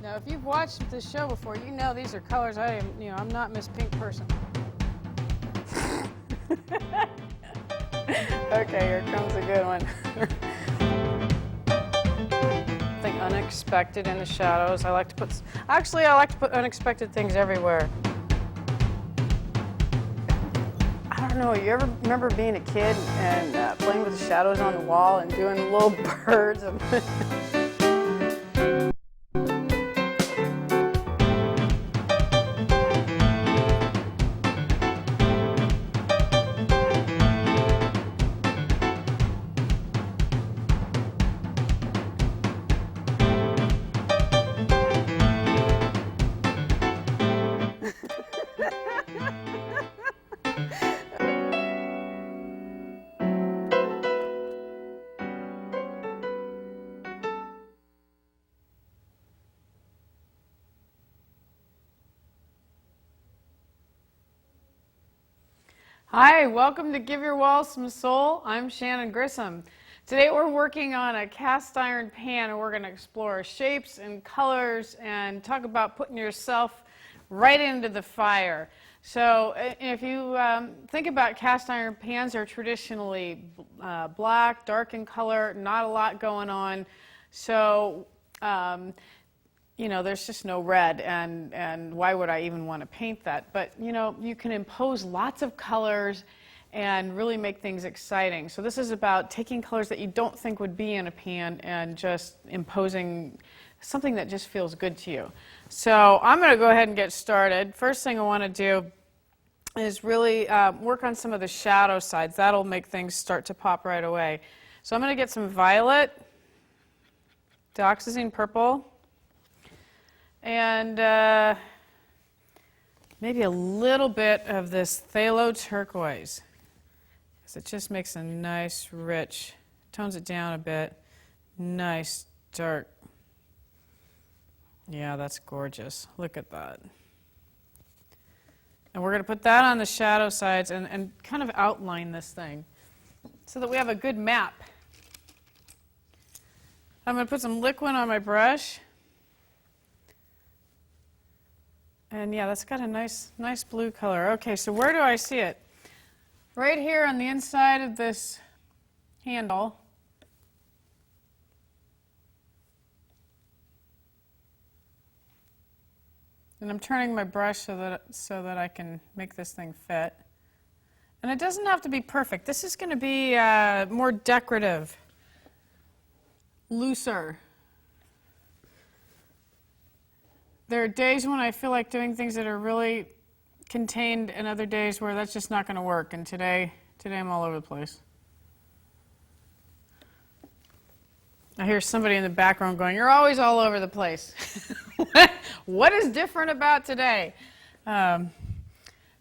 Now, if you've watched this show before, you know these are colors I'm not Miss Pink person. Okay, here comes a good one. Something unexpected in the shadows. I like to put unexpected things everywhere. I don't know, you ever remember being a kid and playing with the shadows on the wall and doing little birds? Hi, welcome to Give Your Walls Some Soul. I'm Shannon Grissom. Today we're working on a cast iron pan and we're going to explore shapes and colors and talk about putting yourself right into the fire. So if you think about cast iron pans, they're traditionally black, dark in color, not a lot going on. So there's just no red, and why would I even want to paint that? But, you can impose lots of colors and really make things exciting. So this is about taking colors that you don't think would be in a pan and just imposing something that just feels good to you. So I'm going to go ahead and get started. First thing I want to do is really work on some of the shadow sides. That'll make things start to pop right away. So I'm going to get some violet, dioxazine purple, and maybe a little bit of this phthalo turquoise, because it just makes a nice, rich, tones it down a bit, nice, dark. Yeah, that's gorgeous. Look at that. And we're going to put that on the shadow sides and kind of outline this thing so that we have a good map. I'm going to put some liquid on my brush. And yeah, that's got a nice blue color. Okay, so where do I see it? Right here on the inside of this handle. And I'm turning my brush so that I can make this thing fit. And it doesn't have to be perfect. This is going to be more decorative, looser. There are days when I feel like doing things that are really contained and other days where that's just not going to work. And today I'm all over the place. I hear somebody in the background going, "You're always all over the place." What is different about today? But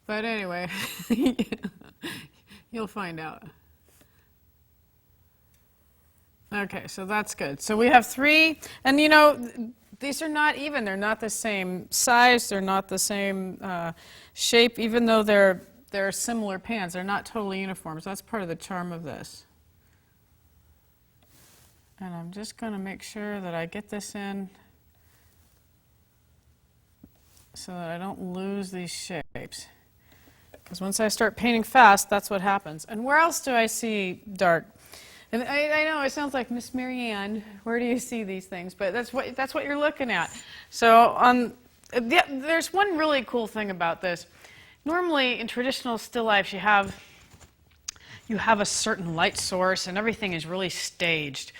anyway, you'll find out. Okay, so that's good. So we have three, and these are not even. They're not the same size. They're not the same shape, even though they're similar pans. They're not totally uniform. So that's part of the charm of this. And I'm just going to make sure that I get this in so that I don't lose these shapes. Because once I start painting fast, that's what happens. And where else do I see dark? And I know it sounds like Miss Marianne. Where do you see these things? But that's what you're looking at. So there's one really cool thing about this. Normally in traditional still lifes, you have a certain light source, and everything is really staged.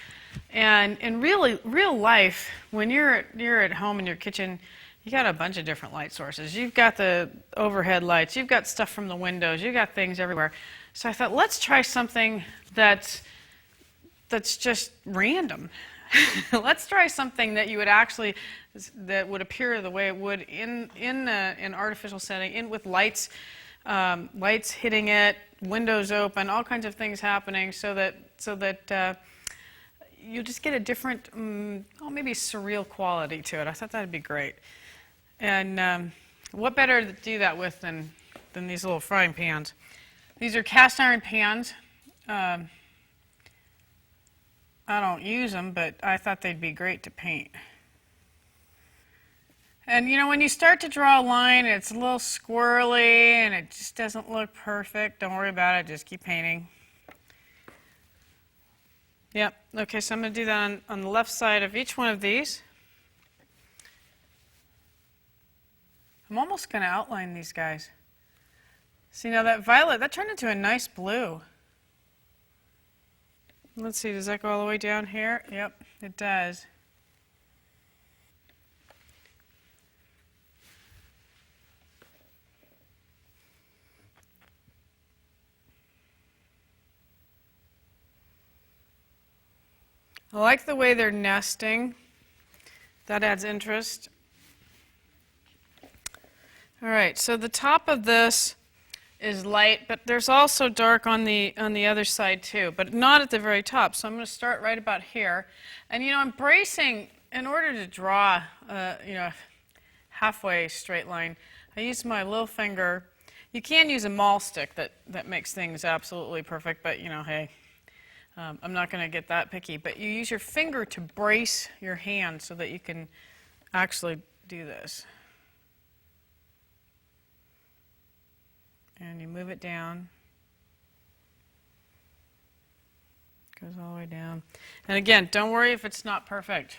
And in real life, when you're at home in your kitchen, you got a bunch of different light sources. You've got the overhead lights. You've got stuff from the windows. You've got things everywhere. So I thought, let's try something that's just random. Let's try something that would appear the way it would in an artificial setting, with lights hitting it, windows open, all kinds of things happening, so that you just get a different, maybe surreal quality to it. I thought that'd be great. And what better to do that with than these little frying pans? These are cast iron pans. I don't use them, but I thought they'd be great to paint. And you know, when you start to draw a line, it's a little squirrely and it just doesn't look perfect. Don't worry about it, just keep painting. Yep, okay, so I'm going to do that on the left side of each one of these. I'm almost going to outline these guys. See, now that violet, that turned into a nice blue. Let's see, does that go all the way down here? Yep, it does. I like the way they're nesting. That adds interest. All right, so the top of this is light, but there's also dark on the other side too, but not at the very top. So I'm going to start right about here. And you know, I'm bracing in order to draw you know, halfway straight line. I use my little finger. You can use a maul stick that makes things absolutely perfect, but you know, hey, I'm not going to get that picky. But you use your finger to brace your hand so that you can actually do this. And you move it down. Goes all the way down. And again, don't worry if it's not perfect.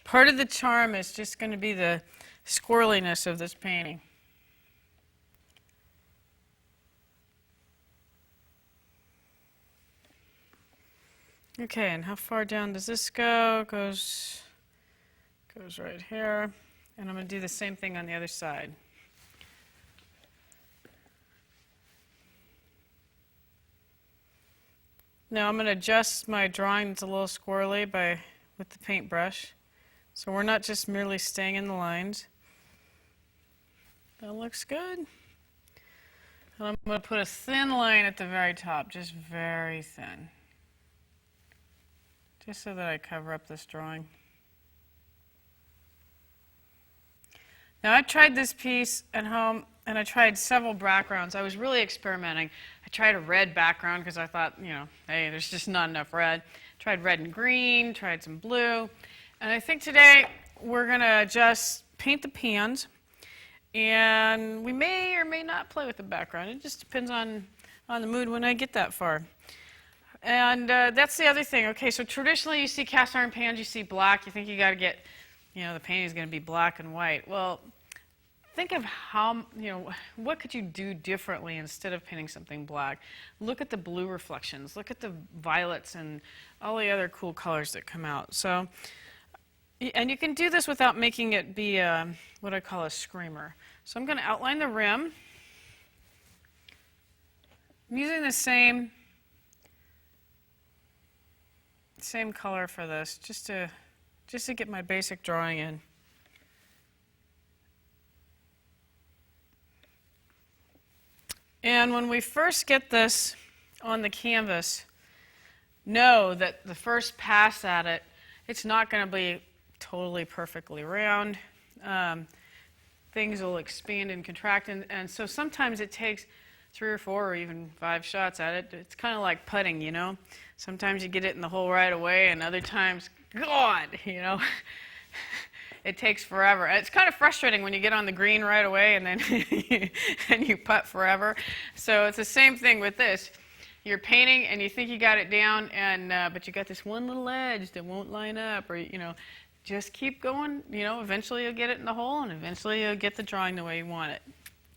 Part of the charm is just going to be the squirreliness of this painting. Okay, and how far down does this go? Goes right here. And I'm going to do the same thing on the other side. Now I'm going to adjust my drawing that's a little squirrely with the paintbrush. So we're not just merely staying in the lines. That looks good. And I'm going to put a thin line at the very top, just very thin. Just so that I cover up this drawing. Now I tried this piece at home and I tried several backgrounds. I was really experimenting. I tried a red background because I thought, you know, hey, there's just not enough red. Tried red and green, tried some blue. And I think today we're going to just paint the pans. And we may or may not play with the background. It just depends on the mood when I get that far. And that's the other thing. Okay, so traditionally you see cast iron pans, you see black. You think you got to get, you know, the painting is going to be black and white. Well, think of how, you know, what could you do differently instead of painting something black? Look at the blue reflections. Look at the violets and all the other cool colors that come out. So, and you can do this without making it be what I call a screamer. So I'm going to outline the rim. I'm using the same color for this, just to get my basic drawing in. And when we first get this on the canvas, know that the first pass at it, it's not going to be totally perfectly round. Things will expand and contract, and so sometimes it takes 3 or 4 or even 5 shots at it. It's kind of like putting, you know. Sometimes you get it in the hole right away, and other times, God, you know, it takes forever. And it's kind of frustrating when you get on the green right away and then and you putt forever. So it's the same thing with this. You're painting and you think you got it down, and but you got this one little edge that won't line up, or you know, just keep going. You know, eventually you'll get it in the hole, and eventually you'll get the drawing the way you want it.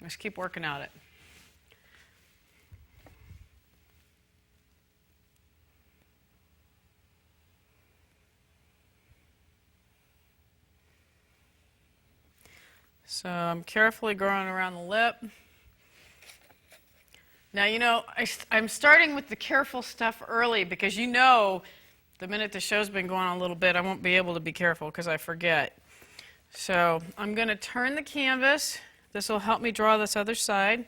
Just keep working at it. So I'm carefully going around the lip. Now, you know, I'm starting with the careful stuff early because you know the minute the show's been going on a little bit, I won't be able to be careful because I forget. So I'm going to turn the canvas. This will help me draw this other side.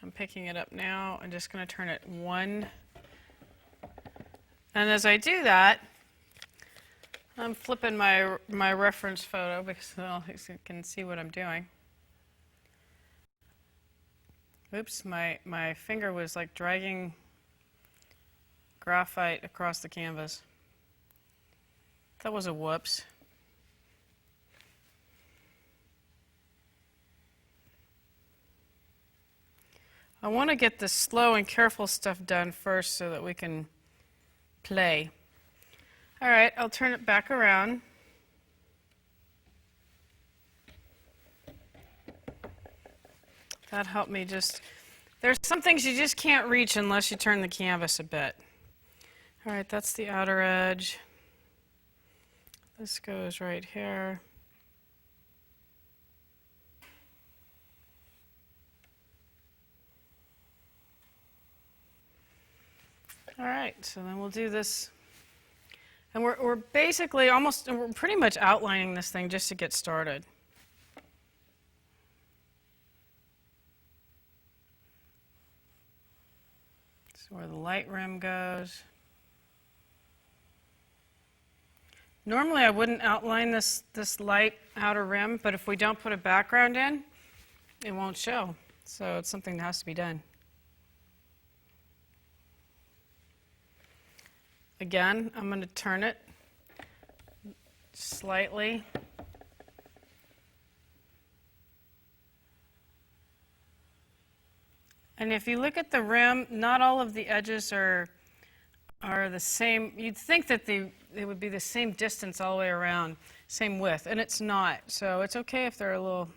I'm picking it up now. I'm just going to turn it 1. And as I do that, I'm flipping my reference photo because you can see what I'm doing. Oops, my finger was like dragging graphite across the canvas. That was a whoops. I want to get the slow and careful stuff done first so that we can play. All right, I'll turn it back around. That helped me just, there's some things you just can't reach unless you turn the canvas a bit. All right, that's the outer edge. This goes right here. All right, so then we'll do this. And we're basically we're pretty much outlining this thing just to get started. So where the light rim goes. Normally I wouldn't outline this light outer rim, but if we don't put a background in, it won't show. So it's something that has to be done. Again, I'm going to turn it slightly. And if you look at the rim, not all of the edges are the same. You'd think that they would be the same distance all the way around, same width, and it's not. So it's okay if they're a little,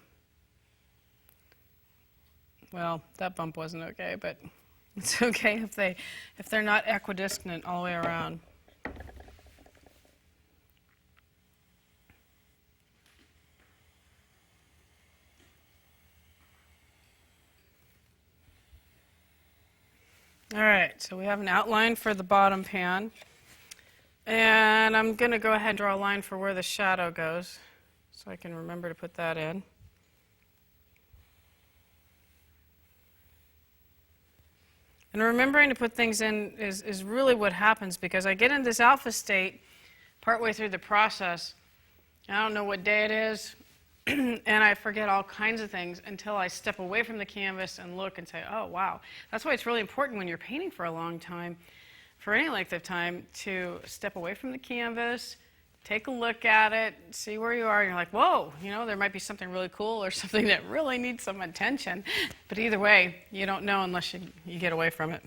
well, that bump wasn't okay, but it's okay if they're not equidistant all the way around. All right, so we have an outline for the bottom pan. And I'm going to go ahead and draw a line for where the shadow goes so I can remember to put that in. And remembering to put things in is really what happens, because I get in this alpha state partway through the process. I don't know what day it is, and I forget all kinds of things until I step away from the canvas and look and say, oh, wow. That's why it's really important when you're painting for a long time, for any length of time, to step away from the canvas, take a look at it, see where you are, and you're like, whoa, you know, there might be something really cool or something that really needs some attention. But either way, you don't know unless you get away from it.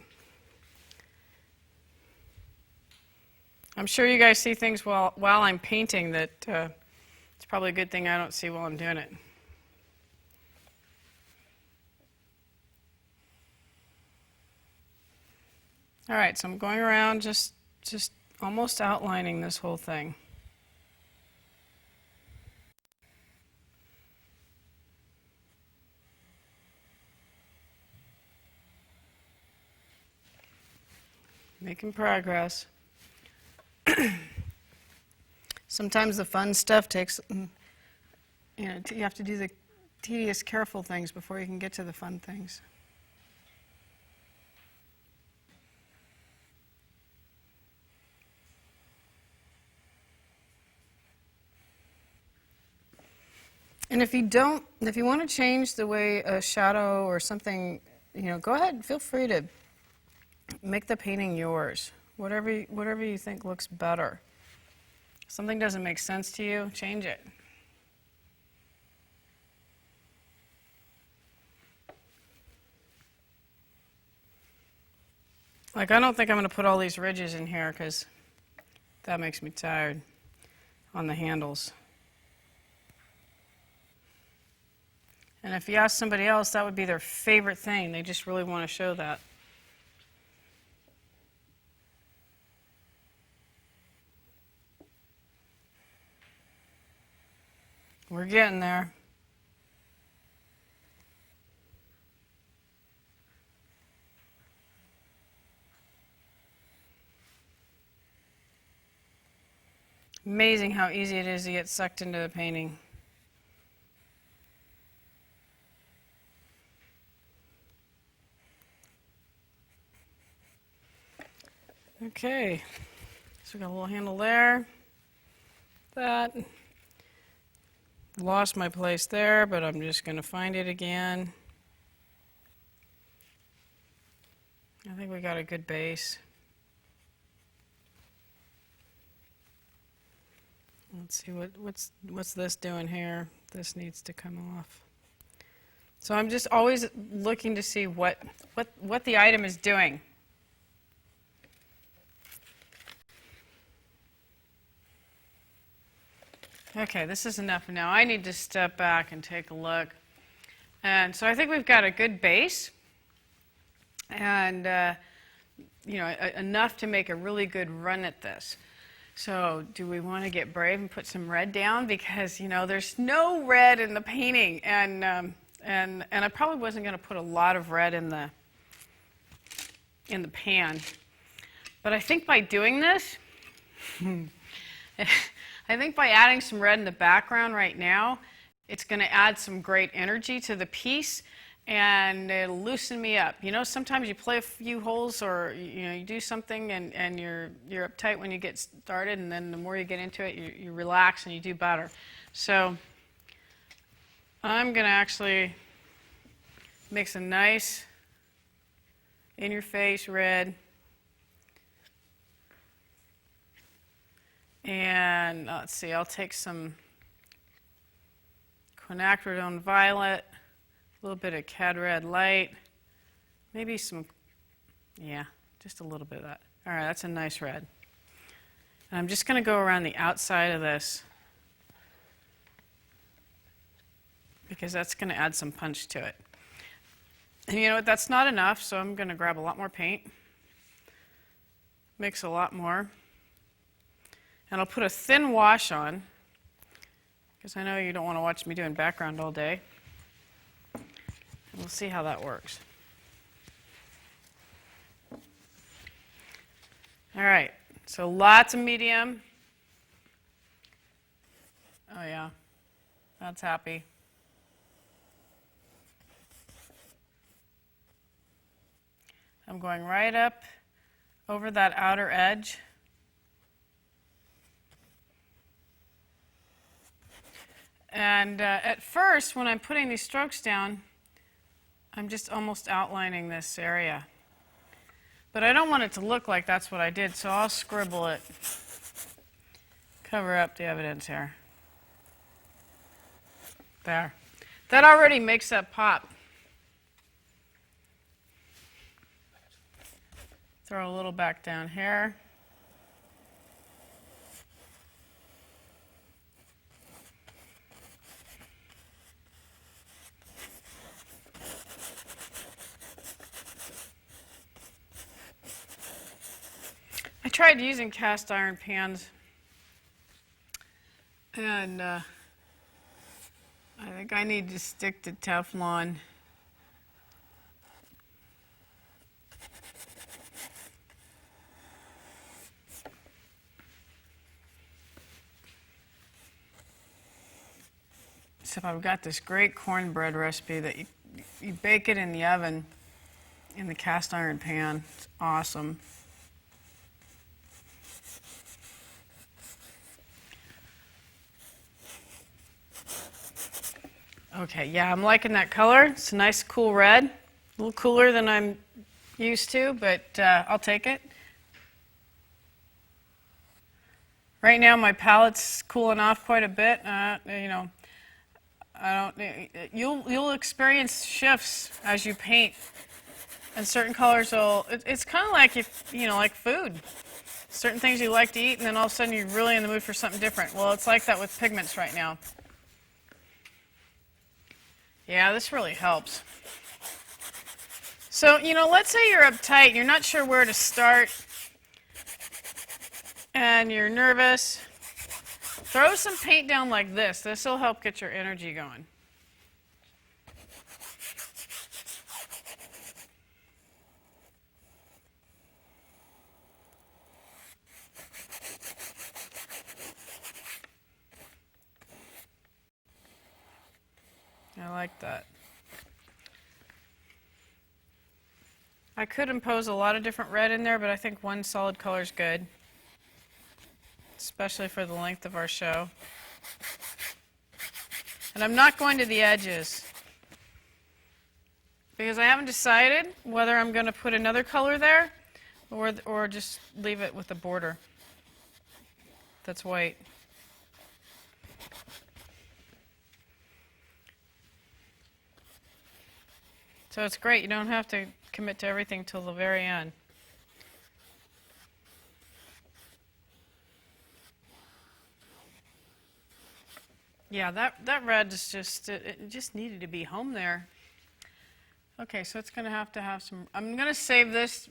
I'm sure you guys see things while I'm painting that it's probably a good thing I don't see while I'm doing it. All right, so I'm going around just almost outlining this whole thing. Making progress. Sometimes the fun stuff takes, you have to do the tedious, careful things before you can get to the fun things. And if you want to change the way a shadow or something, go ahead, feel free to make the painting yours. Whatever you think looks better. If something doesn't make sense to you, change it. Like, I don't think I'm going to put all these ridges in here because that makes me tired on the handles. And if you ask somebody else, that would be their favorite thing. They just really want to show that. We're getting there. Amazing how easy it is to get sucked into the painting. Okay, so we got a little handle there. That. Lost my place there, but I'm just going to find it again. I think we got a good base. Let's see what's this doing here. This needs to come off. So I'm just always looking to see what the item is doing. Okay, this is enough now. I need to step back and take a look. And so I think we've got a good base and enough to make a really good run at this. So do we want to get brave and put some red down? Because, there's no red in the painting. And I probably wasn't going to put a lot of red in the pan. But I think by doing this, I think by adding some red in the background right now, it's going to add some great energy to the piece, and it'll loosen me up. Sometimes you play a few holes or you do something and you're uptight when you get started, and then the more you get into it, you relax and you do better. So I'm going to actually mix a nice in-your-face red. And let's see, I'll take some quinacridone violet, a little bit of cad red light, maybe some, just a little bit of that. All right, that's a nice red. And I'm just going to go around the outside of this because that's going to add some punch to it. And you know what, that's not enough, so I'm going to grab a lot more paint, mix a lot more. And I'll put a thin wash on, because I know you don't want to watch me doing background all day. And we'll see how that works. All right, so lots of medium. Oh yeah, that's happy. I'm going right up over that outer edge. And at first, when I'm putting these strokes down, I'm just almost outlining this area. But I don't want it to look like that's what I did, so I'll scribble it, cover up the evidence here. There. That already makes that pop. Throw a little back down here. I tried using cast iron pans, and I think I need to stick to Teflon. So I've got this great cornbread recipe that you bake it in the oven in the cast iron pan. It's awesome. Okay, yeah, I'm liking that color. It's a nice cool red. A little cooler than I'm used to, but I'll take it. Right now my palette's cooling off quite a bit. You'll experience shifts as you paint, and certain colors will. It's kind of like like food. Certain things you like to eat, and then all of a sudden you're really in the mood for something different. Well, it's like that with pigments right now. Yeah, this really helps. So, let's say you're uptight, you're not sure where to start, and you're nervous. Throw some paint down like this. This will help get your energy going. I like that. I could impose a lot of different red in there, but I think one solid color is good, especially for the length of our show. And I'm not going to the edges because I haven't decided whether I'm going to put another color there or just leave it with the border that's white. So it's great. You don't have to commit to everything till the very end. Yeah, that red is just, it just needed to be home there. Okay, so it's going to have some, I'm going to save this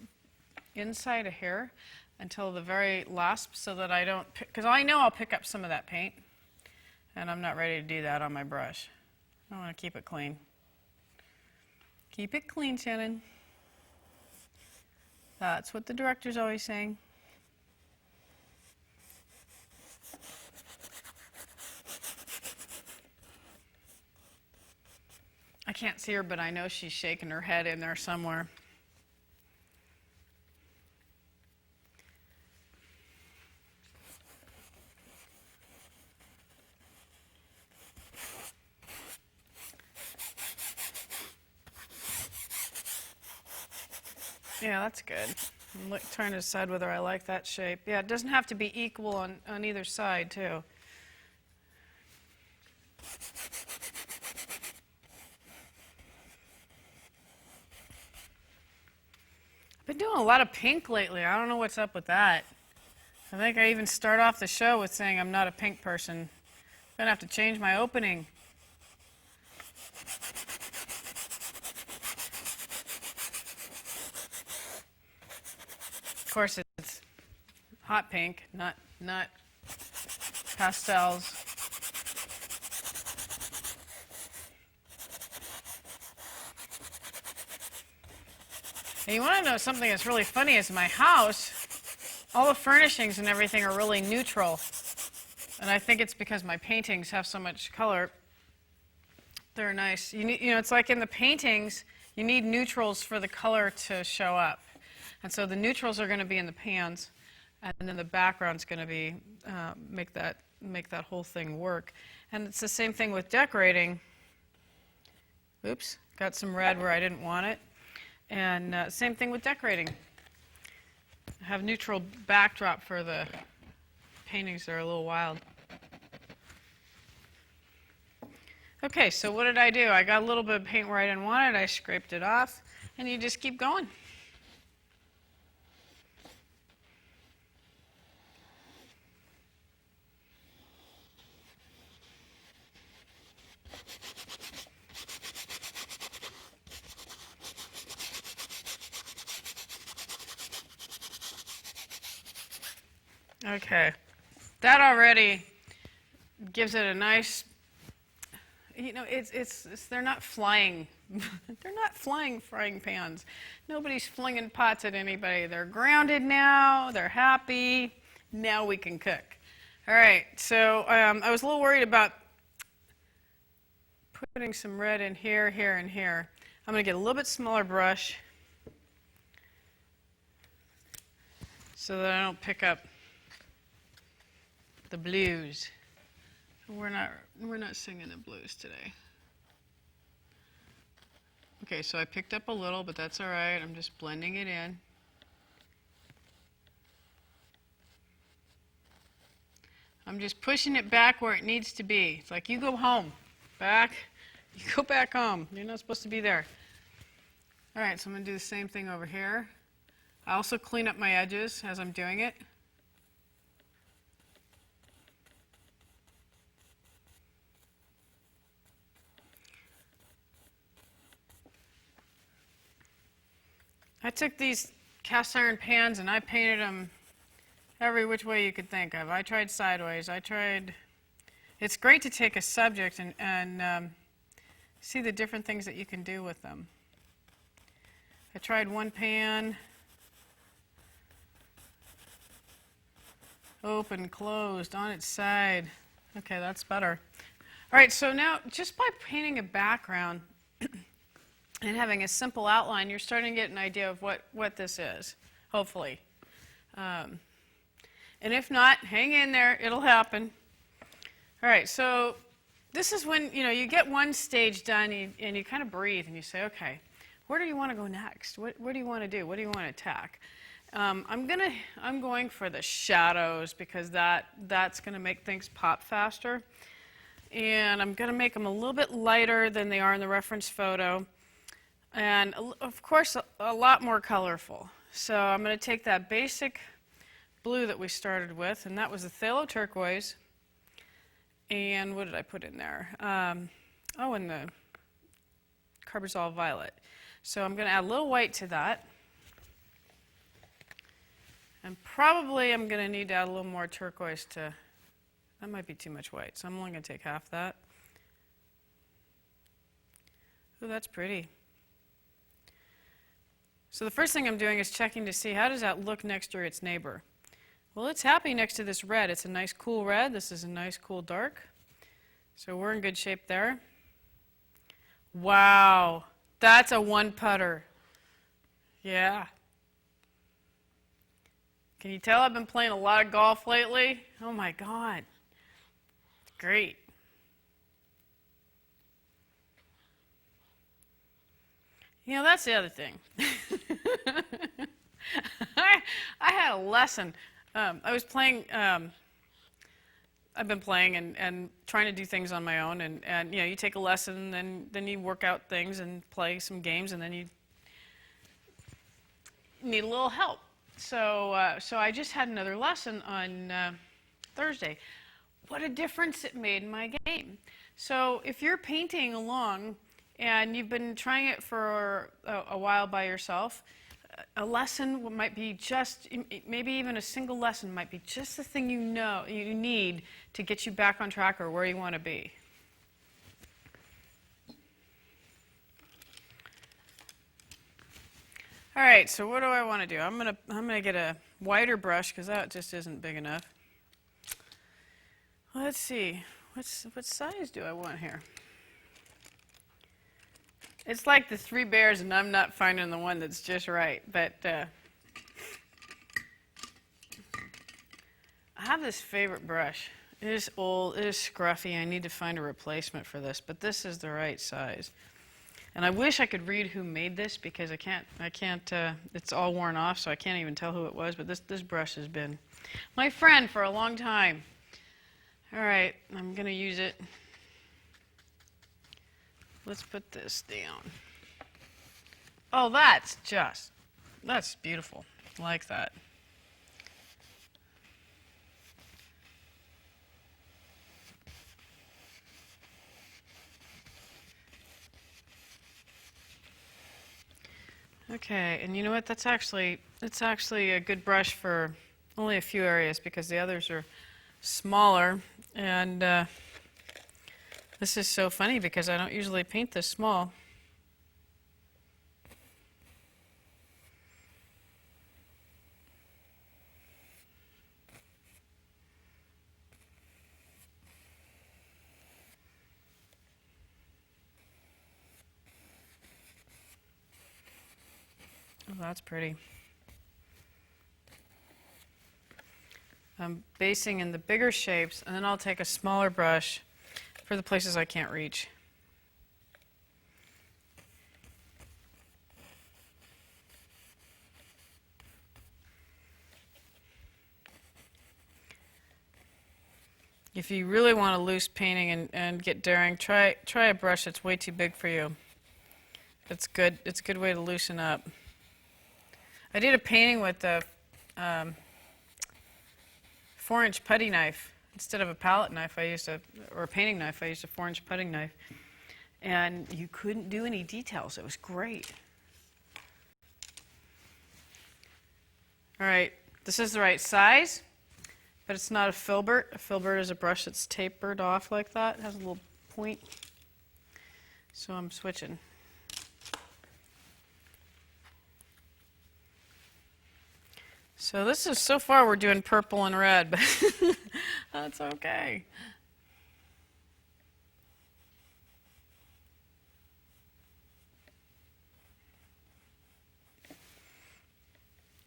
inside of here until the very last so that I don't, because I know I'll pick up some of that paint, and I'm not ready to do that on my brush. I want to keep it clean. Keep it clean, Shannon. That's what the director's always saying. I can't see her, but I know she's shaking her head in there somewhere. Yeah, that's good. I'm trying to decide whether I like that shape. Yeah, it doesn't have to be equal on either side, too. I've been doing a lot of pink lately. I don't know what's up with that. I think I even start off the show with saying I'm not a pink person. I'm going to have to change my opening. Of course, it's hot pink, not pastels. And you want to know something that's really funny is my house, all the furnishings and everything are really neutral. And I think it's because my paintings have so much color. They're nice. You know, it's like in the paintings, you need neutrals for the color to show up. And so the neutrals are going to be in the pans, and then the background's going to be make that whole thing work. And it's the same thing with decorating. Oops, got some red where I didn't want it. And same thing with decorating. Have neutral backdrop for the paintings that are a little wild. Okay, so what did I do? I got a little bit of paint where I didn't want it. I scraped it off, and you just keep going. Okay, that already gives it a nice, you know, they're not flying, they're not flying frying pans. Nobody's flinging pots at anybody. They're grounded now, they're happy, now we can cook. All right, so I was a little worried about putting some red in here, here, and here. I'm going to get a little bit smaller brush so that I don't pick up the blues. We're not singing the blues today. Okay, so I picked up a little, but that's all right. I'm just blending it in. I'm just pushing it back where it needs to be. It's like you go home, back, you go back home. You're not supposed to be there. All right, so I'm going to do the same thing over here. I also clean up my edges as I'm doing it. I took these cast iron pans and I painted them every which way you could think of. I tried sideways. It's great to take a subject and see the different things that you can do with them. I tried one pan, open, closed, on its side. Okay, that's better. All right, so now just by painting a background and having a simple outline, you're starting to get an idea of what this is, hopefully. And if not, hang in there, it'll happen. All right, so this is when you get one stage done and you kind of breathe and you say, okay, where do you want to go next? What do you want to do? What do you want to attack? I'm going for the shadows because that's going to make things pop faster. And I'm going to make them a little bit lighter than they are in the reference photo. And of course, a lot more colorful. So I'm going to take that basic blue that we started with, and that was the phthalo turquoise. And what did I put in there? Oh, and the carbazole violet. So I'm going to add a little white to that. And probably I'm going to need to add a little more turquoise to, that might be too much white, so I'm only going to take half that. Ooh, that's pretty. So the first thing I'm doing is checking to see how does that look next to its neighbor. Well, it's happy next to this red. It's a nice cool red. This is a nice cool dark. So we're in good shape there. Wow, that's a one putter. Yeah. Can you tell I've been playing a lot of golf lately? Oh my God. Great. You know, that's the other thing. I had a lesson. I was playing, I've been playing and trying to do things on my own. And you know, you take a lesson, and then you work out things and play some games, and then you need a little help. So I just had another lesson on Thursday. What a difference it made in my game. So if you're painting along and you've been trying it for a while by yourself, a lesson might be just, maybe even a single lesson might be just the thing you need to get you back on track or where you want to be. All right, so what do I want to do? I'm gonna get a wider brush because that just isn't big enough. Let's see, what size do I want here? It's like the three bears, and I'm not finding the one that's just right. But I have this favorite brush. It is old, it is scruffy. I need to find a replacement for this, but this is the right size. And I wish I could read who made this because I can't, it's all worn off, so I can't even tell who it was, but this brush has been my friend for a long time. All right, I'm going to use it. Let's put this down. Oh, that's beautiful. I like that. Okay, and you know what? It's actually a good brush for only a few areas because the others are smaller. And this is so funny because I don't usually paint this small. Oh, that's pretty. I'm basing in the bigger shapes, and then I'll take a smaller brush for the places I can't reach. If you really want a loose painting and get daring, try a brush that's way too big for you. It's good. It's a good way to loosen up. I did a painting with a 4-inch putty knife. Instead of a palette knife, or a painting knife, I used a 4-inch putting knife. And you couldn't do any details. It was great. All right, this is the right size, but it's not a filbert. A filbert is a brush that's tapered off like that. It has a little point. So I'm switching. So this is, so far we're doing purple and red, but that's okay.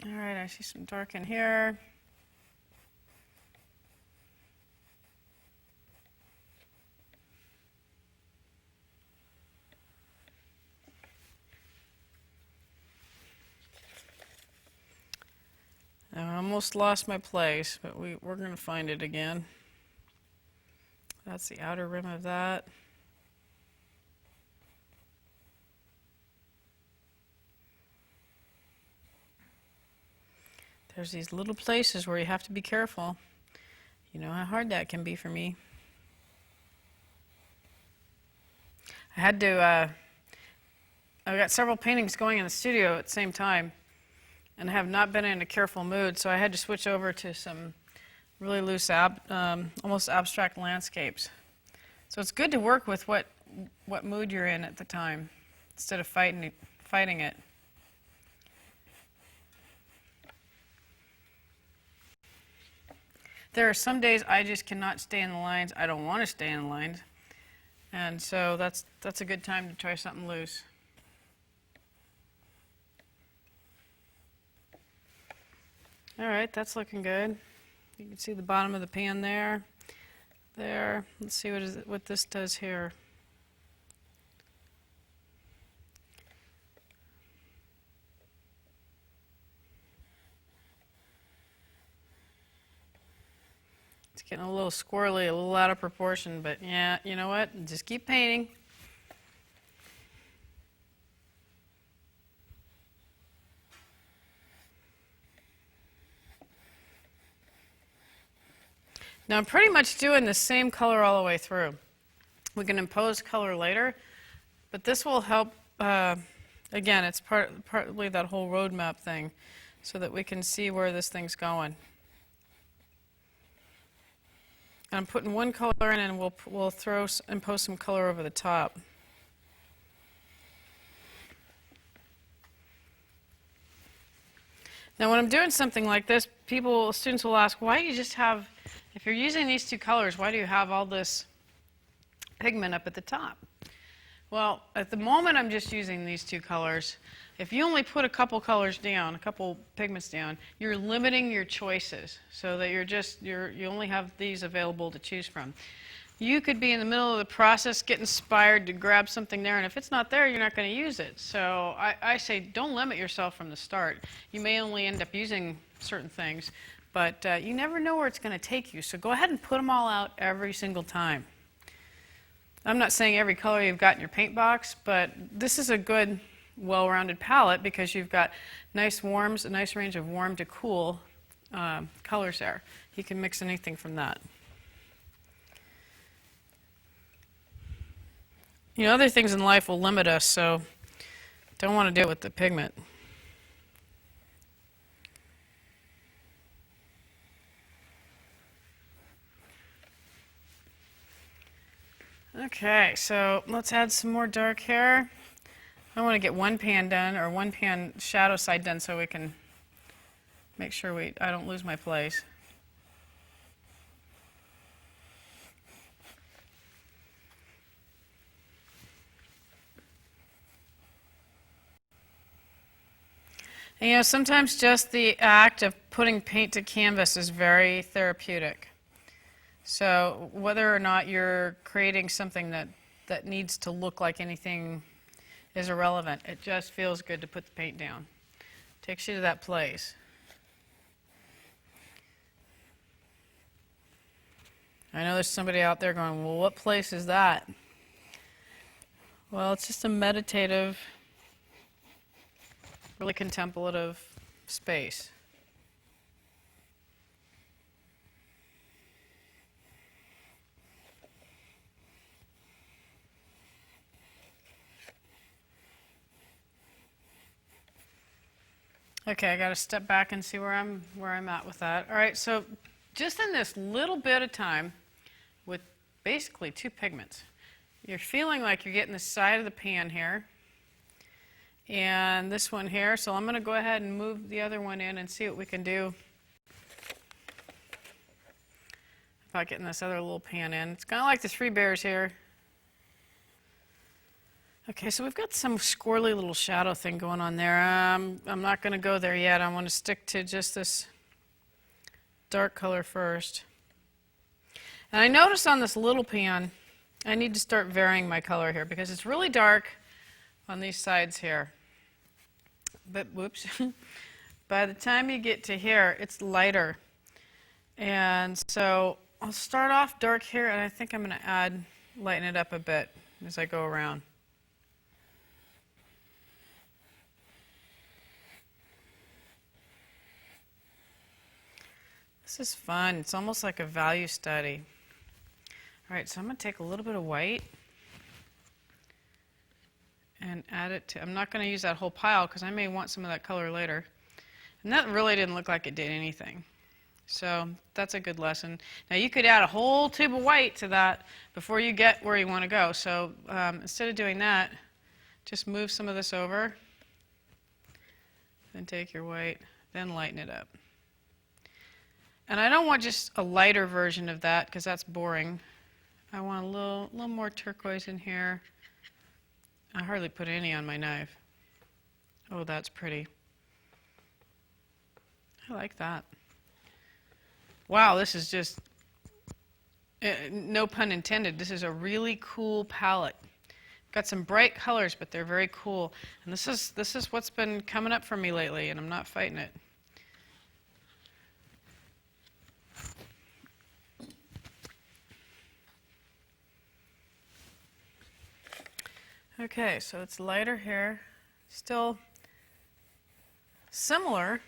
All right, I see some dark in here. I almost lost my place, but we're going to find it again. That's the outer rim of that. There's these little places where you have to be careful. You know how hard that can be for me. I had to, I've got several paintings going in the studio at the same time, and I have not been in a careful mood, so I had to switch over to some really loose, almost abstract landscapes. So it's good to work with what mood you're in at the time, instead of fighting it. There are some days I just cannot stay in the lines. I don't want to stay in the lines. And so that's a good time to try something loose. All right, that's looking good. You can see the bottom of the pan there. There. Let's see what this does here. It's getting a little squirrely, a little out of proportion, but yeah, you know what? Just keep painting. Now I'm pretty much doing the same color all the way through. We can impose color later, but this will help, again, it's partly that whole roadmap thing, so that we can see where this thing's going. And I'm putting one color in, and we'll impose some color over the top. Now when I'm doing something like this, students will ask, why do you just have, if you're using these two colors, why do you have all this pigment up at the top? Well, at the moment I'm just using these two colors. If you only put a couple colors down, a couple pigments down, you're limiting your choices so that you only have these available to choose from. You could be in the middle of the process, get inspired to grab something there, and if it's not there, you're not going to use it. So I say don't limit yourself from the start. You may only end up using certain things, but you never know where it's going to take you. So go ahead and put them all out every single time. I'm not saying every color you've got in your paint box, but this is a good, well-rounded palette because you've got nice warms, a nice range of warm to cool colors there. You can mix anything from that. You know, other things in life will limit us, so don't want to do it with the pigment. Okay, so let's add some more dark here. I want to get one pan done, or one pan shadow side done, so we can make sure I don't lose my place. And, you know, sometimes just the act of putting paint to canvas is very therapeutic. So whether or not you're creating something that needs to look like anything is irrelevant. It just feels good to put the paint down. Takes you to that place. I know there's somebody out there going, well, what place is that? Well, it's just a meditative, really contemplative space. Okay, I got to step back and see where I'm at with that. All right, so just in this little bit of time, with basically two pigments, you're feeling like you're getting the side of the pan here, and this one here. So I'm going to go ahead and move the other one in and see what we can do about getting this other little pan in. It's kind of like the Three Bears here. Okay, so we've got some squirrely little shadow thing going on there. I'm not going to go there yet. I want to stick to just this dark color first. And I noticed on this little pan, I need to start varying my color here because it's really dark on these sides here. But, whoops. By the time you get to here, it's lighter. And so I'll start off dark here, and I think I'm going to lighten it up a bit as I go around. This is fun. It's almost like a value study. All right, so I'm going to take a little bit of white and add it to, I'm not going to use that whole pile because I may want some of that color later. And that really didn't look like it did anything. So that's a good lesson. Now you could add a whole tube of white to that before you get where you want to go. So instead of doing that, just move some of this over, then take your white, then lighten it up. And I don't want just a lighter version of that because that's boring. I want a little more turquoise in here. I hardly put any on my knife. Oh, that's pretty. I like that. Wow, this is just, no pun intended, this is a really cool palette. Got some bright colors, but they're very cool. And this is what's been coming up for me lately, and I'm not fighting it. Okay, so it's lighter here, still similar,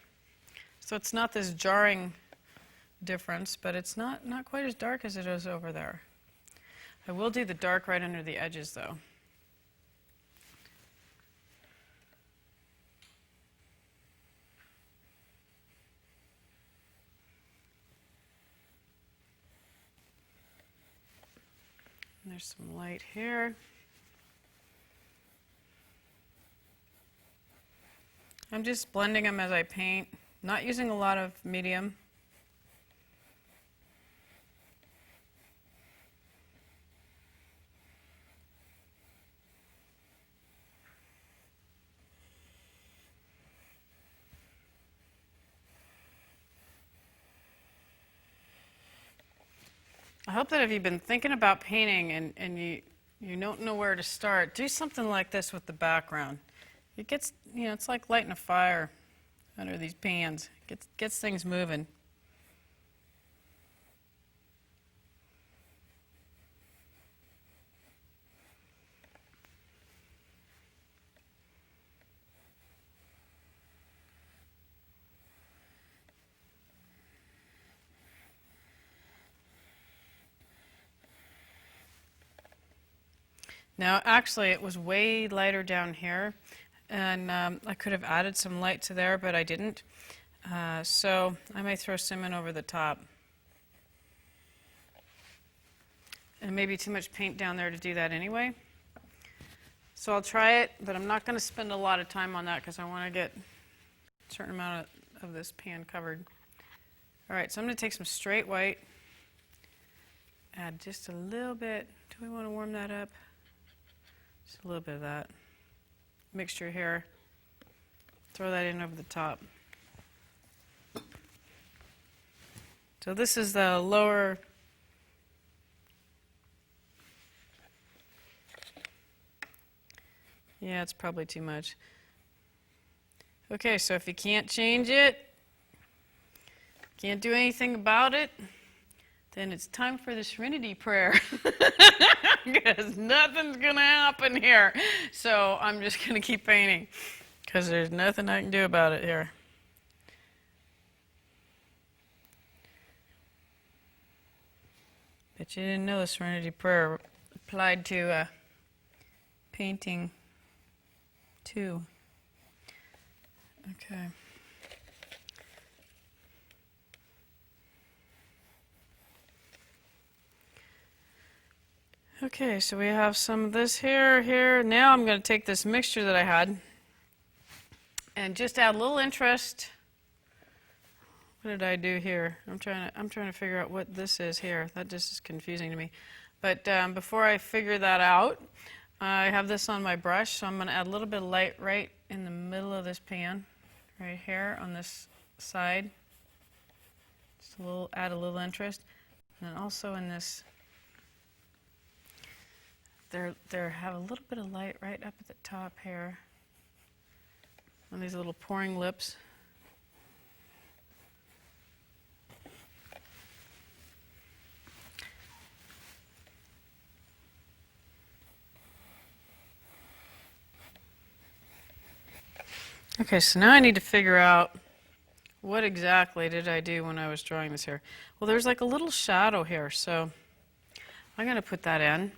so it's not this jarring difference, but it's not quite as dark as it is over there. I will do the dark right under the edges though. And there's some light here. I'm just blending them as I paint, not using a lot of medium. I hope that if you've been thinking about painting and you don't know where to start, do something like this with the background. It gets, it's like lighting a fire under these pans. It gets things moving. Now, actually, it was way lighter down here, and I could have added some light to there, but I didn't. So I may throw cinnamon over the top. And maybe too much paint down there to do that anyway. So I'll try it, but I'm not going to spend a lot of time on that because I want to get a certain amount of this pan covered. All right, so I'm going to take some straight white, add just a little bit. Do we want to warm that up? Just a little bit of that mixture here. Throw that in over the top. So this is the lower. Yeah, it's probably too much. Okay, so if you can't change it, can't do anything about it, then it's time for the Serenity Prayer. Because nothing's going to happen here. So I'm just going to keep painting because there's nothing I can do about it here. Bet you didn't know the Serenity Prayer applied to painting too. Okay. Okay, so we have some of this here. Now I'm going to take this mixture that I had and just add a little interest. What did I do here? I'm trying to figure out what this is here. That just is confusing to me. But before I figure that out, I have this on my brush, so I'm going to add a little bit of light right in the middle of this pan, right here on this side. Just add a little interest, and then also in this. There have a little bit of light right up at the top here on these little pouring lips. Okay, so now I need to figure out what exactly did I do when I was drawing this here? Well, there's like a little shadow here, so I'm going to put that in.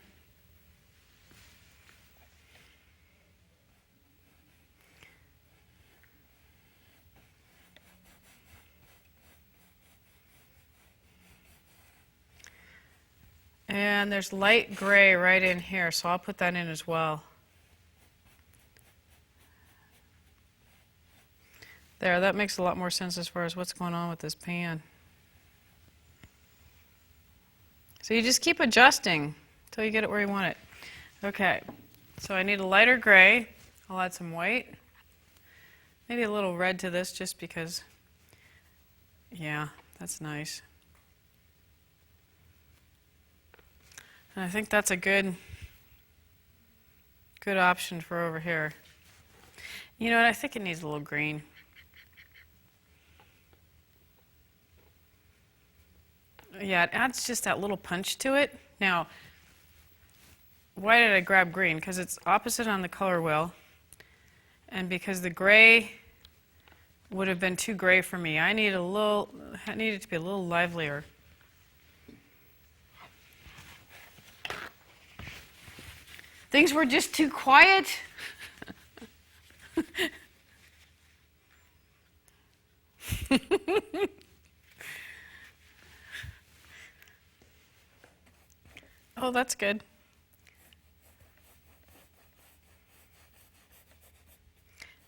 And there's light gray right in here, so I'll put that in as well. There, that makes a lot more sense as far as what's going on with this pan. So you just keep adjusting until you get it where you want it. Okay, so I need a lighter gray. I'll add some white. Maybe a little red to this just because, yeah, that's nice. And I think that's a good option for over here. You know what, I think it needs a little green. Yeah, it adds just that little punch to it. Now, why did I grab green? Because it's opposite on the color wheel, and because the gray would have been too gray for me. I need it to be a little livelier. Things were just too quiet. Oh, that's good.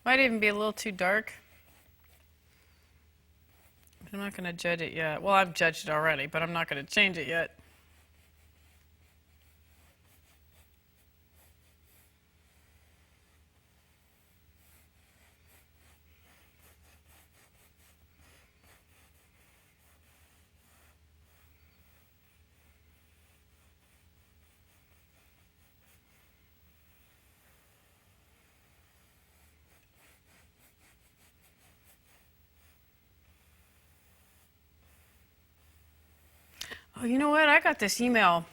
Might even be a little too dark. I'm not going to judge it yet. Well, I've judged it already, but I'm not going to change it yet. Oh, you know what? I got this email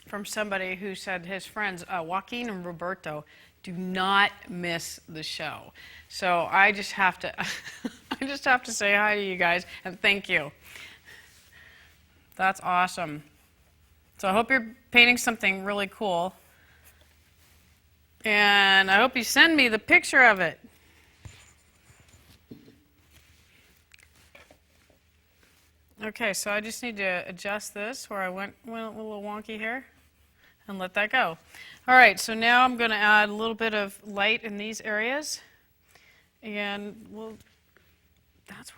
from somebody who said his friends, Joaquin and Roberto, do not miss the show. So I just have to, I just have to say hi to you guys and thank you. That's awesome. So I hope you're painting something really cool. And I hope you send me the picture of it. Okay, so I just need to adjust this where I went a little wonky here and let that go. All right, so now I'm going to add a little bit of light in these areas. And that's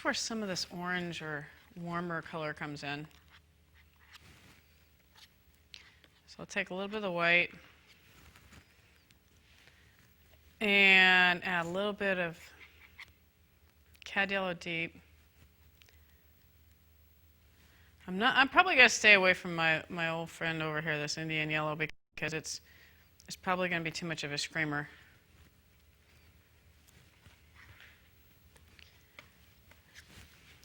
where some of this orange or warmer color comes in. So I'll take a little bit of the white and add a little bit of Cad Yellow Deep. I'm probably going to stay away from my old friend over here, this Indian Yellow, because it's probably going to be too much of a screamer.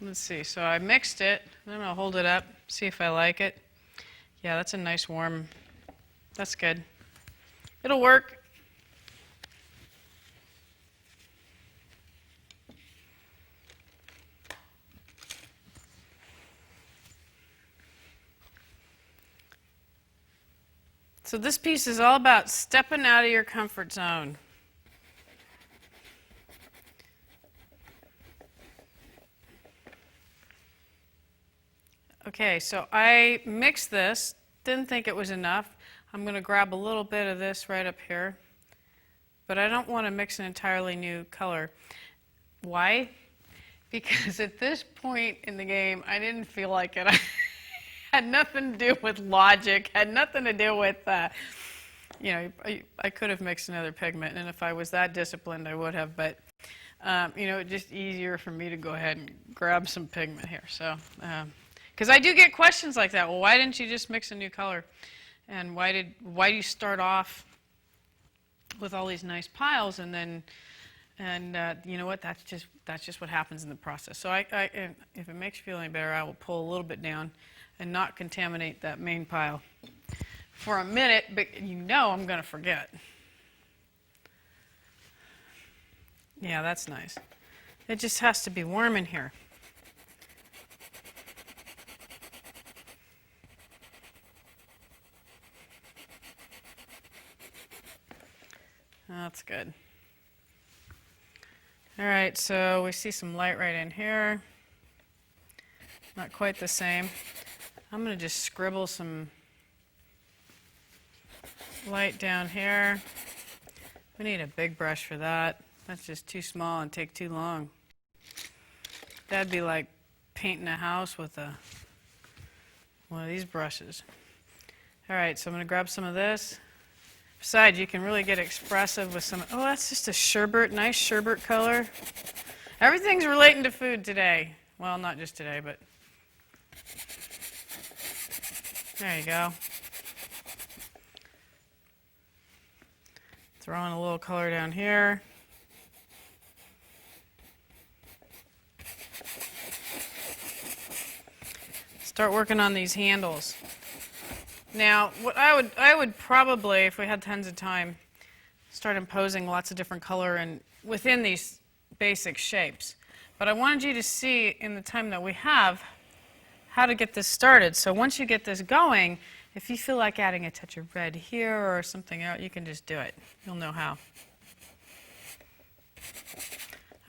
Let's see, so I mixed it. I'm going to hold it up, see if I like it. Yeah, that's a nice warm, that's good. It'll work. So this piece is all about stepping out of your comfort zone. Okay, so I mixed this, didn't think it was enough. I'm going to grab a little bit of this right up here, but I don't want to mix an entirely new color. Why? Because at this point in the game, I didn't feel like it. Had nothing to do with logic, had nothing to do with, you know, I could have mixed another pigment, and if I was that disciplined, I would have, but, you know, it's just easier for me to go ahead and grab some pigment here. So, because I do get questions like that. Well, why didn't you just mix a new color? And why do you start off with all these nice piles, and then, you know what, that's just what happens in the process. So if it makes you feel any better, I will pull a little bit down and not contaminate that main pile for a minute, but you know I'm going to forget. Yeah, that's nice. It just has to be warm in here. That's good. All right, so we see some light right in here. Not quite the same. I'm going to just scribble some light down here. We need a big brush for that. That's just too small and take too long. That'd be like painting a house with one of these brushes. All right, so I'm going to grab some of this. Besides, you can really get expressive with some. Oh, that's just a sherbet, nice sherbet color. Everything's relating to food today. Well, not just today, but there you go. Throw in a little color down here. Start working on these handles. Now, what I would probably, if we had tons of time, start imposing lots of different color and within these basic shapes. But I wanted you to see in the time that we have how to get this started. So once you get this going, if you feel like adding a touch of red here or something else, you can just do it. You'll know how.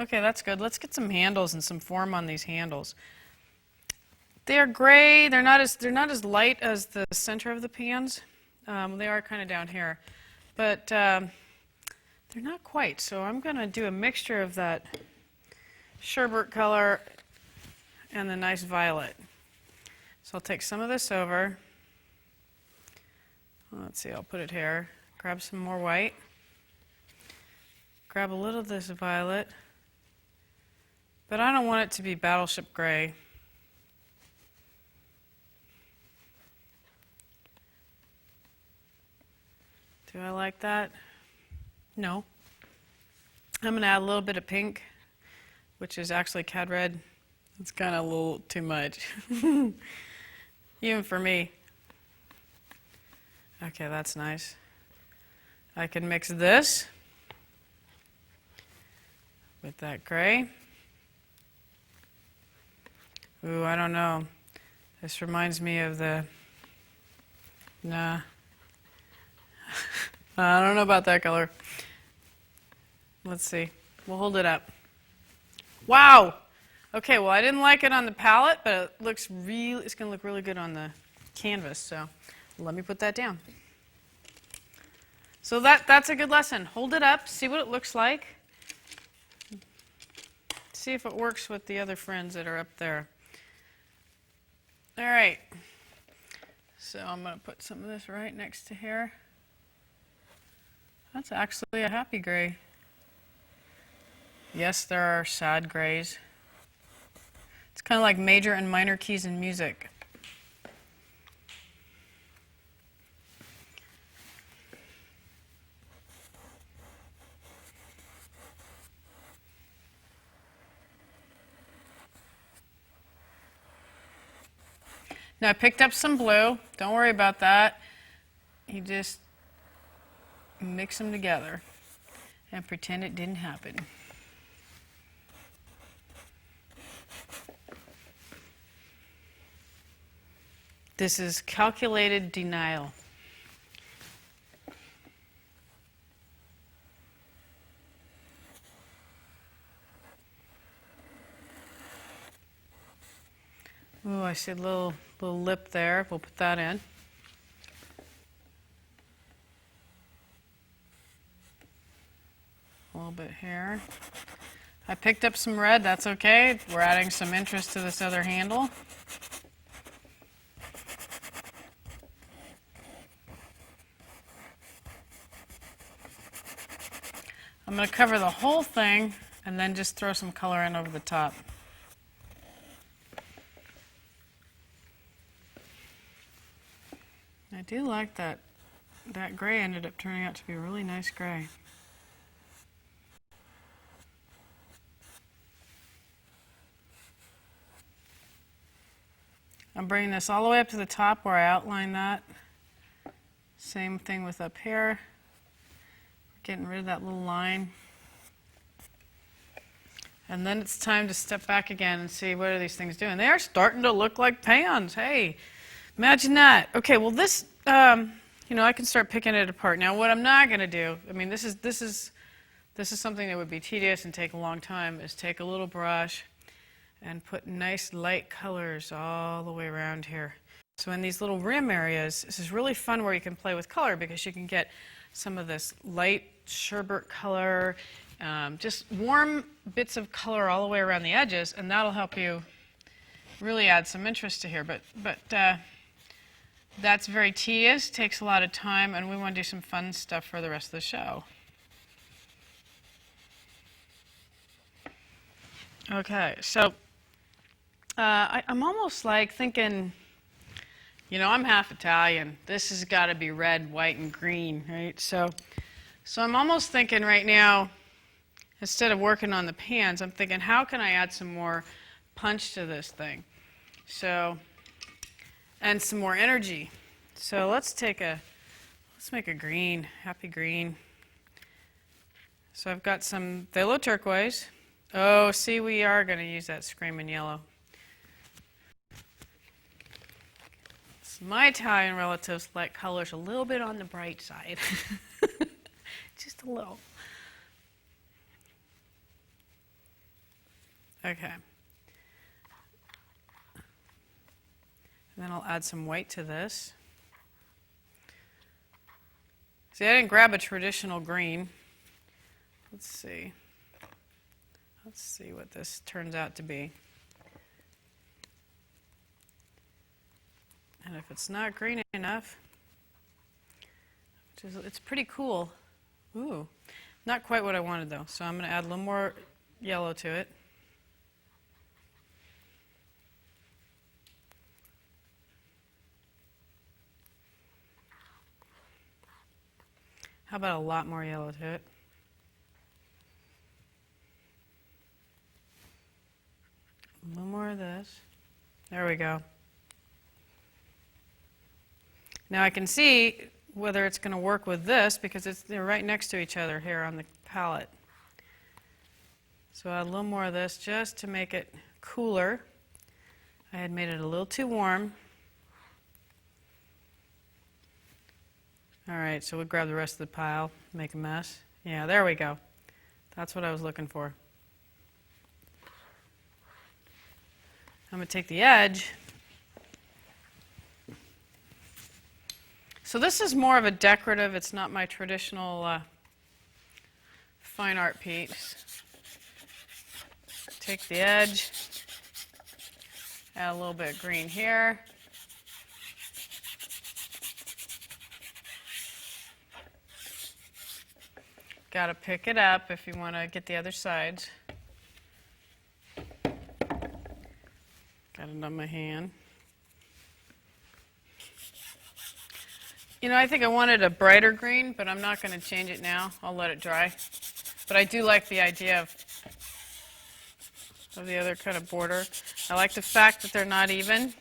Okay, that's good. Let's get some handles and some form on these handles. They're gray. They're not as light as the center of the pans. They are kind of down here, but they're not quite. So I'm going to do a mixture of that sherbet color and the nice violet. So I'll take some of this over. Let's see. I'll put it here. Grab some more white. Grab a little of this violet, but I don't want it to be battleship gray. Do I like that? No. I'm going to add a little bit of pink, which is actually cad red. It's kind of a little too much, even for me. Okay, that's nice. I can mix this with that gray. Ooh, I don't know. This reminds me of the... Nah. I don't know about that color. Let's see. We'll hold it up. Wow! Okay, well, I didn't like it on the palette, but it looks it's going to look really good on the canvas, so let me put that down. So that's a good lesson. Hold it up, see what it looks like. See if it works with the other friends that are up there. All right. So I'm going to put some of this right next to here. That's actually a happy gray. Yes, there are sad grays. It's kind of like major and minor keys in music. Now I picked up some blue. Don't worry about that. You just mix them together and pretend it didn't happen. This is calculated denial. Ooh, I see a little lip there. We'll put that in. A little bit here. I picked up some red. That's okay. We're adding some interest to this other handle. I'm going to cover the whole thing and then just throw some color in over the top. I do like that. That gray ended up turning out to be a really nice gray. I'm bringing this all the way up to the top where I outline that. Same thing with up here. Getting rid of that little line. And then it's time to step back again and see what are these things doing. They are starting to look like pans. Hey, imagine that. Okay, well this, I can start picking it apart. Now what I'm not going to do, I mean this is something that would be tedious and take a long time, is take a little brush and put nice light colors all the way around here. So in these little rim areas, this is really fun where you can play with color because you can get some of this light sherbet color, just warm bits of color all the way around the edges, and that'll help you really add some interest to here. But that's very tedious, takes a lot of time, and we want to do some fun stuff for the rest of the show. Okay, so I'm almost like thinking, I'm half Italian. This has got to be red, white, and green, right? So I'm almost thinking right now, instead of working on the pans, I'm thinking, how can I add some more punch to this thing? So, and some more energy. So let's make a green, happy green. So I've got some phthalo turquoise. Oh, see, we are going to use that screaming yellow. My Italian relatives like colors a little bit on the bright side. Just a little. Okay. And then I'll add some white to this. See, I didn't grab a traditional green. Let's see. Let's see what this turns out to be. And if it's not green enough, it's pretty cool. Ooh, not quite what I wanted though. So I'm going to add a little more yellow to it. How about a lot more yellow to it? A little more of this. There we go. Now I can see whether it's going to work with this because they're right next to each other here on the palette. So add a little more of this just to make it cooler. I had made it a little too warm. All right, so we'll grab the rest of the pile, make a mess. Yeah, there we go. That's what I was looking for. I'm going to take the edge. So this is more of a decorative, it's not my traditional fine art piece. Take the edge, add a little bit of green here. Got to pick it up if you want to get the other sides. Got it on my hand. I think I wanted a brighter green, but I'm not going to change it now. I'll let it dry. But I do like the idea of the other kind of border. I like the fact that they're not even,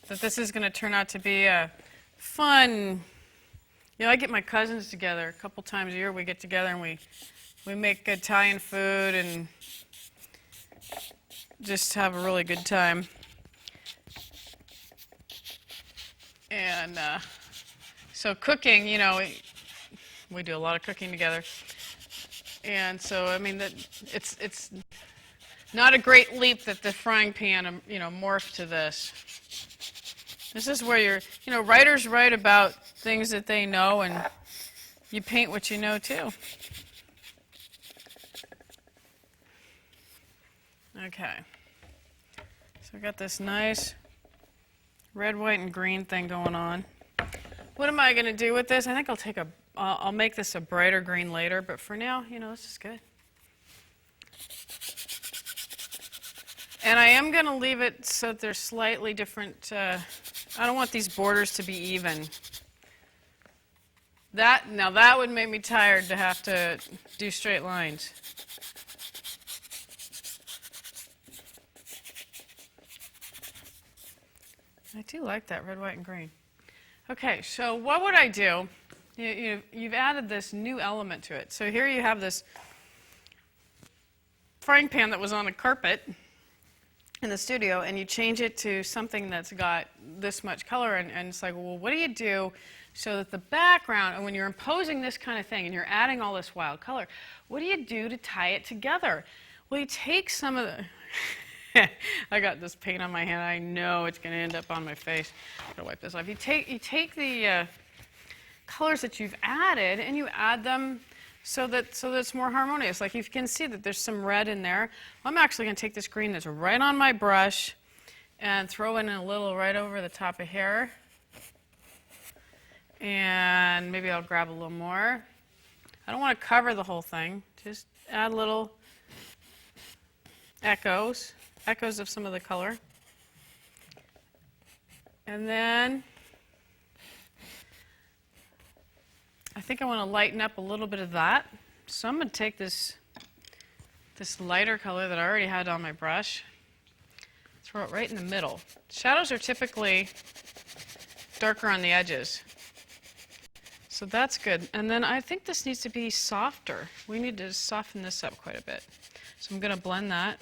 that this is going to turn out to be a fun, I get my cousins together a couple times a year. We get together and we make Italian food and just have a really good time. And so cooking, we do a lot of cooking together. And so, I mean, it's not a great leap that the frying pan, morphed to this. This is where writers write about things that they know, and you paint what you know, too. Okay. So we got this nice red, white, and green thing going on. What am I going to do with this? I think I'll make this a brighter green later, but for now, this is good. And I am going to leave it so that they're slightly different. I don't want these borders to be even. Now that would make me tired to have to do straight lines. I do like that red, white, and green. Okay, so what would I do? You've added this new element to it. So here you have this frying pan that was on a carpet in the studio and you change it to something that's got this much color, and it's like, well, what do you do so that the background, and when you're imposing this kind of thing and you're adding all this wild color, what do you do to tie it together? Well, you take some of the I got this paint on my hand. I know it's going to end up on my face. I'm going to wipe this off. You take the colors that you've added and you add them so that it's more harmonious. Like you can see that there's some red in there. I'm actually going to take this green that's right on my brush and throw in a little right over the top of here. And maybe I'll grab a little more. I don't want to cover the whole thing. Just add little echoes of some of the color. And then I think I want to lighten up a little bit of that. So I'm going to take this lighter color that I already had on my brush, throw it right in the middle. Shadows are typically darker on the edges. So that's good. And then I think this needs to be softer. We need to soften this up quite a bit. So I'm going to blend that.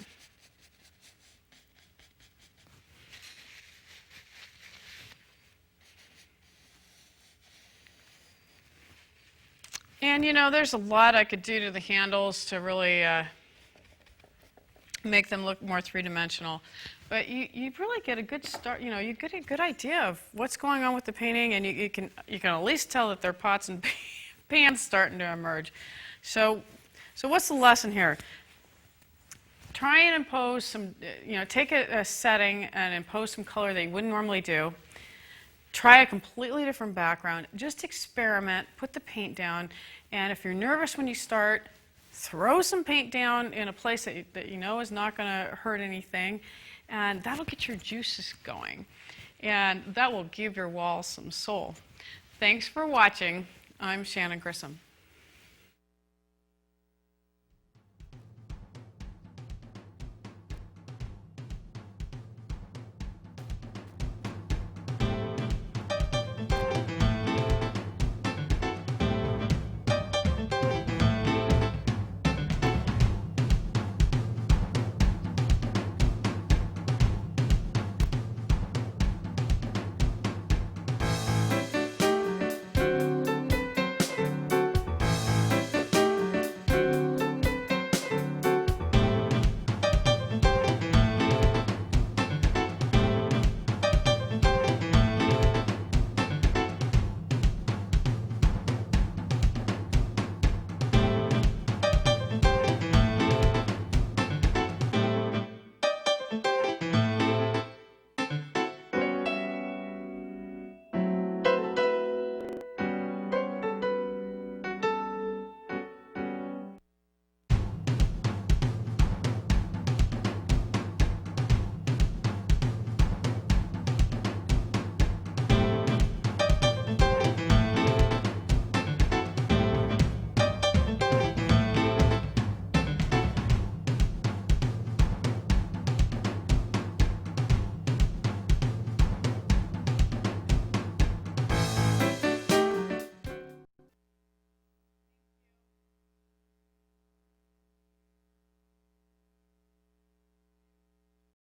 And you know, there's a lot I could do to the handles to really make them look more three-dimensional. But you really get a good start, you know, you get a good idea of what's going on with the painting, and you can at least tell that there are pots and pans starting to emerge. So what's the lesson here? Try and impose some, you know, take a setting and impose some color that you wouldn't normally do. Try a completely different background. Just experiment, put the paint down, and if you're nervous when you start, throw some paint down in a place that you know is not going to hurt anything, and that'll get your juices going. And that will give your walls some soul. Thanks for watching. I'm Shannon Grissom.